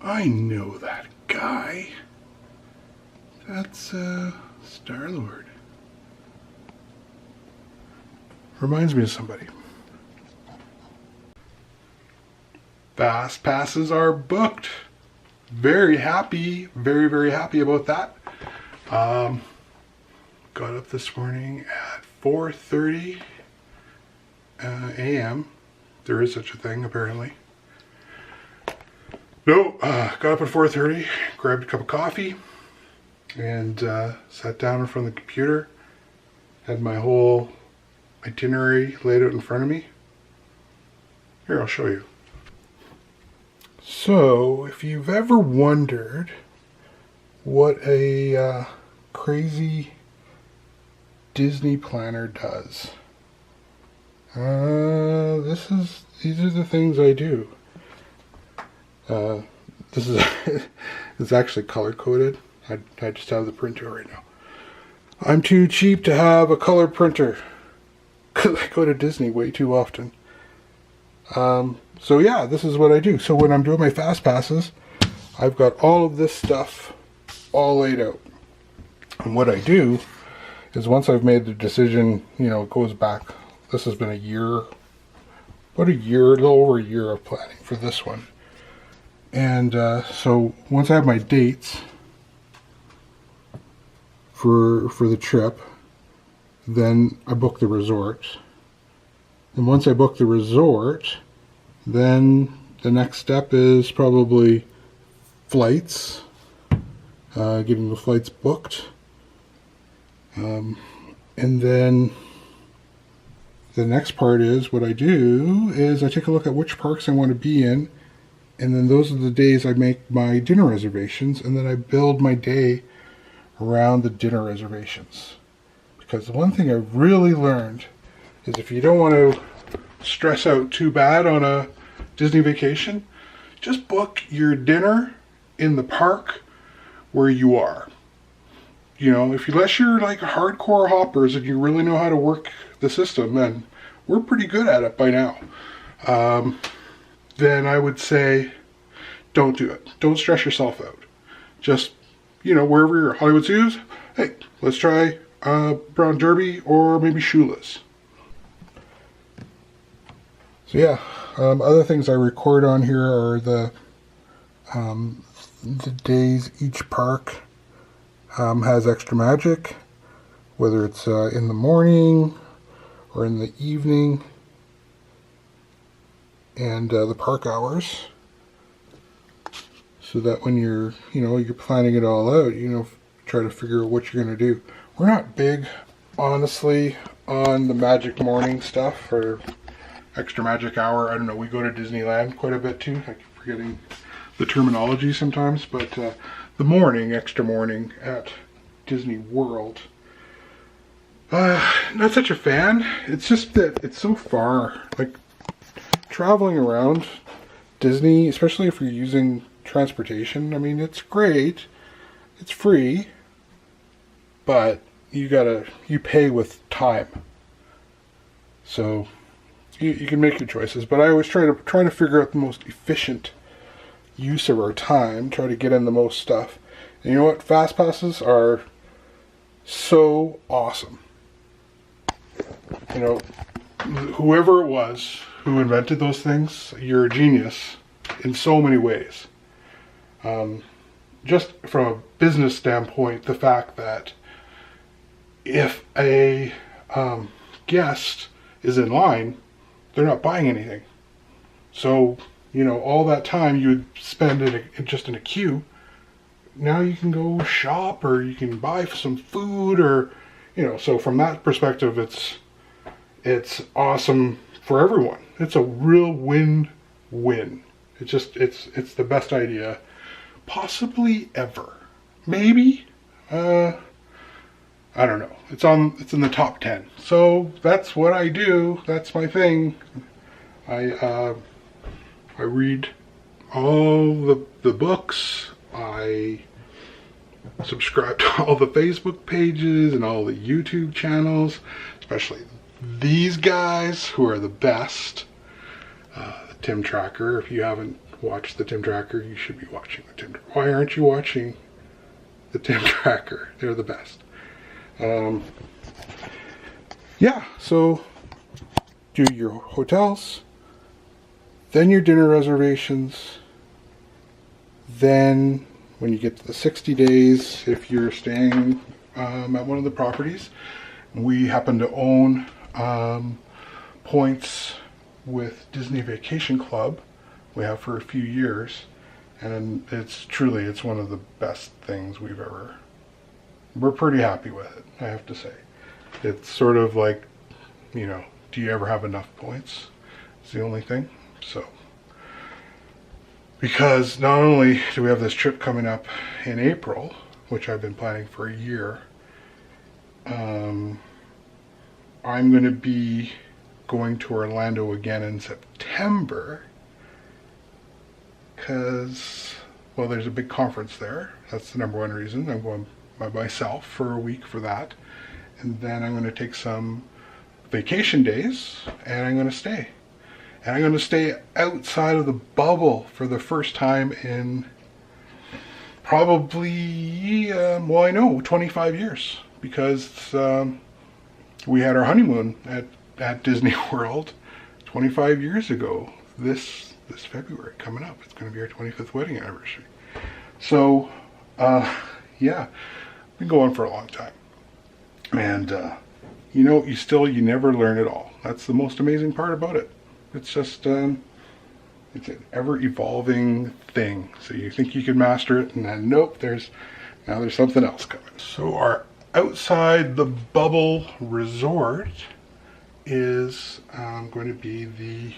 I know that guy. That's Star-Lord. Reminds me of somebody. Fast passes are booked. Very happy, very happy about that. Got up this morning at 4:30 a.m. There is such a thing, apparently. No, got up at 4:30, grabbed a cup of coffee, and sat down in front of the computer. Had my whole itinerary laid out in front of me. Here, I'll show you. So, if you've ever wondered what a crazy Disney planner does, these are the things I do. This is it's actually color coded. I just have the printer right now. I'm too cheap to have a color printer because I go to Disney way too often. So yeah, this is what I do. So when I'm doing my fast passes, I've got all of this stuff all laid out. And what I do is once I've made the decision, you know, it goes back. This has been a year, about a year, a little over a year of planning for this one. And so once I have my dates for the trip, then I book the resort. And once I book the resort, then the next step is probably flights, getting the flights booked. And then the next part is what I do is I take a look at which parks I want to be in, and then those are the days I make my dinner reservations, and then I build my day around the dinner reservations. Because the one thing I've really learned is if you don't want to stress out too bad on a Disney vacation, just book your dinner in the park where you are. You know, unless you're like hardcore hoppers and you really know how to work the system, then we're pretty good at it by now. Then I would say don't do it. Don't stress yourself out. Just, you know, wherever you're, Hollywood Studios, hey, let's try Brown Derby or maybe Shoeless. So yeah, other things I record on here are the days each park has extra magic, whether it's in the morning or in the evening, and the park hours, so that when you're planning it all out, try to figure out what you're going to do. We're not big, honestly, on the magic morning stuff or extra magic hour. I don't know, we go to Disneyland quite a bit too. I keep forgetting the terminology sometimes, but the morning, extra morning at Disney World, not such a fan. It's just that it's so far. Like, traveling around Disney, especially if you're using transportation, I mean, it's great, it's free, but you pay with time. So you can make your choices, but I always try to figure out the most efficient use of our time, try to get in the most stuff. And you know what? Fast passes are so awesome. You know, whoever it was who invented those things, you're a genius in so many ways. Just from a business standpoint, the fact that if a guest is in line, they're not buying anything. So, all that time you would spend just in a queue, now you can go shop or you can buy some food or, so from that perspective, it's awesome for everyone. It's a real win-win. It's the best idea possibly ever. Maybe, I don't know. It's in the top 10. So that's what I do. That's my thing. I read all the books. I subscribe to all the Facebook pages and all the YouTube channels, especially these guys who are the best. Tim Tracker, if you haven't watch the Tim Tracker, you should be watching the Tim Tracker. Why aren't you watching the Tim Tracker? They're the best. Yeah, so do your hotels, then your dinner reservations, then when you get to the 60 days, if you're staying at one of the properties, we happen to own points with Disney Vacation Club. We have for a few years, and it's one of the best things we're pretty happy with it, I have to say. It's sort of like, do you ever have enough points? It's the only thing. So, because not only do we have this trip coming up in April, which I've been planning for a year, I'm going to be going to Orlando again in September because, well, there's a big conference there. That's the number one reason. I'm going by myself for a week for that. And then I'm going to take some vacation days and I'm going to stay. And I'm going to stay outside of the bubble for the first time in probably, 25 years. Because we had our honeymoon at Disney World 25 years ago. This February coming up. It's going to be our 25th wedding anniversary. So, yeah, been going for a long time. And, you never learn it all. That's the most amazing part about it. It's just, it's an ever-evolving thing. So you think you can master it, and then nope, there's something else coming. So our outside the bubble resort is going to be the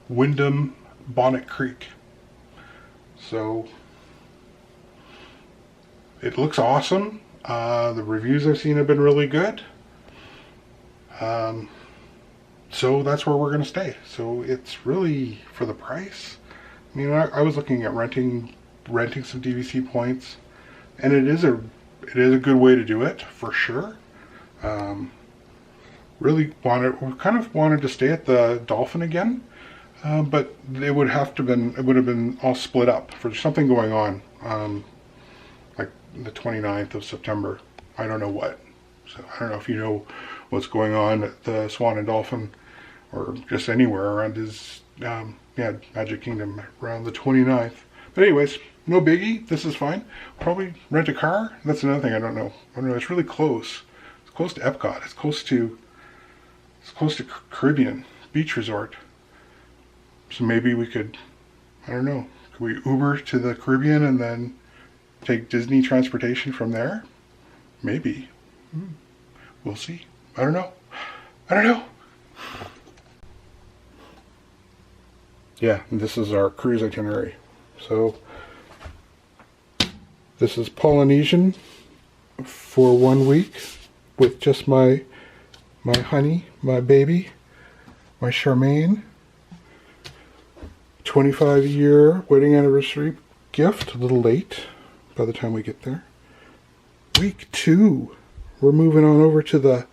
Wyndham Bonnet Creek. So it looks awesome. The reviews I've seen have been really good. So that's where we're going to stay. So it's really for the price. I mean, I was looking at renting some DVC points, and it is a good way to do it for sure. We kind of wanted to stay at the Dolphin again, but it would have been all split up for something going on, like the 29th of September. I don't know what. So I don't know if you know what's going on at the Swan and Dolphin, or just anywhere around his Magic Kingdom around the 29th. But anyways, no biggie. This is fine. Probably rent a car. That's another thing I don't know. It's really close. It's close to Epcot. It's close to Caribbean Beach Resort. So maybe we could, I don't know, could we Uber to the Caribbean and then take Disney transportation from there? Maybe. We'll see. I don't know. Yeah, this is our cruise itinerary. So this is Polynesian for 1 week with just my honey, my baby, my Charmaine. 25-year wedding anniversary gift, a little late by the time we get there. Week 2, we're moving on over to the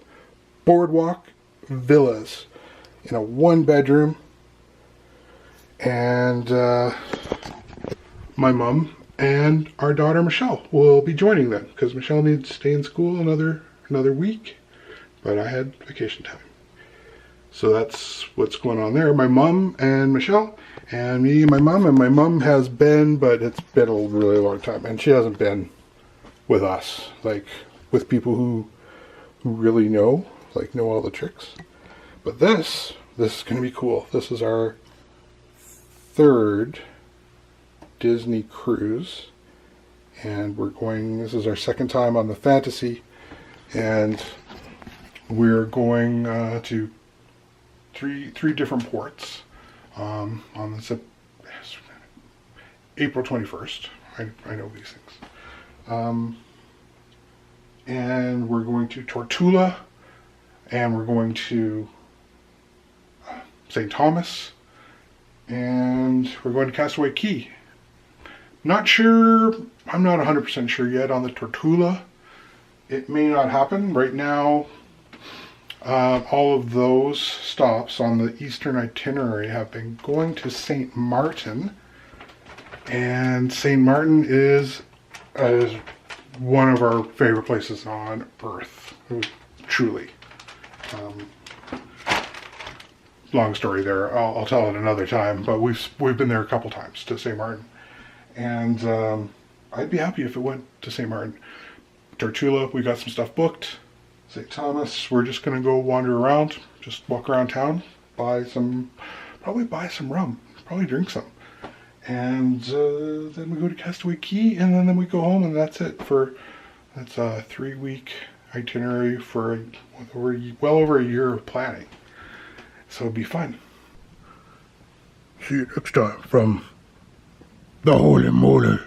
Boardwalk Villas in a 1-bedroom. And my mom and our daughter Michelle will be joining them because Michelle needs to stay in school another week, but I had vacation time. So that's what's going on there. My mom and Michelle, and me and my mom has been, but it's been a really long time, and she hasn't been with us, like with people who really know all the tricks. But this is going to be cool. This is our 3rd Disney cruise, and this is our 2nd time on the Fantasy, and we're going to three different ports on April 21st. I know these things. And we're going to Tortola, and we're going to St. Thomas, and we're going to Castaway Cay. Not sure, I'm not 100% sure yet on the Tortola. It may not happen. Right now, all of those stops on the Eastern itinerary have been going to St. Martin, And St. Martin is one of our favorite places on earth, truly. Long story there. I'll tell it another time. But we've been there a couple times to St. Martin, and I'd be happy if it went to St. Martin. Tortula, we got some stuff booked. St. Thomas, we're just gonna go wander around, just walk around town, probably buy some rum, probably drink some, and then we go to Castaway Cay, and then we go home, and that's it. That's a 3-week itinerary for well over a year of planning. So it'd be fun. See you next time from the Holy Moly.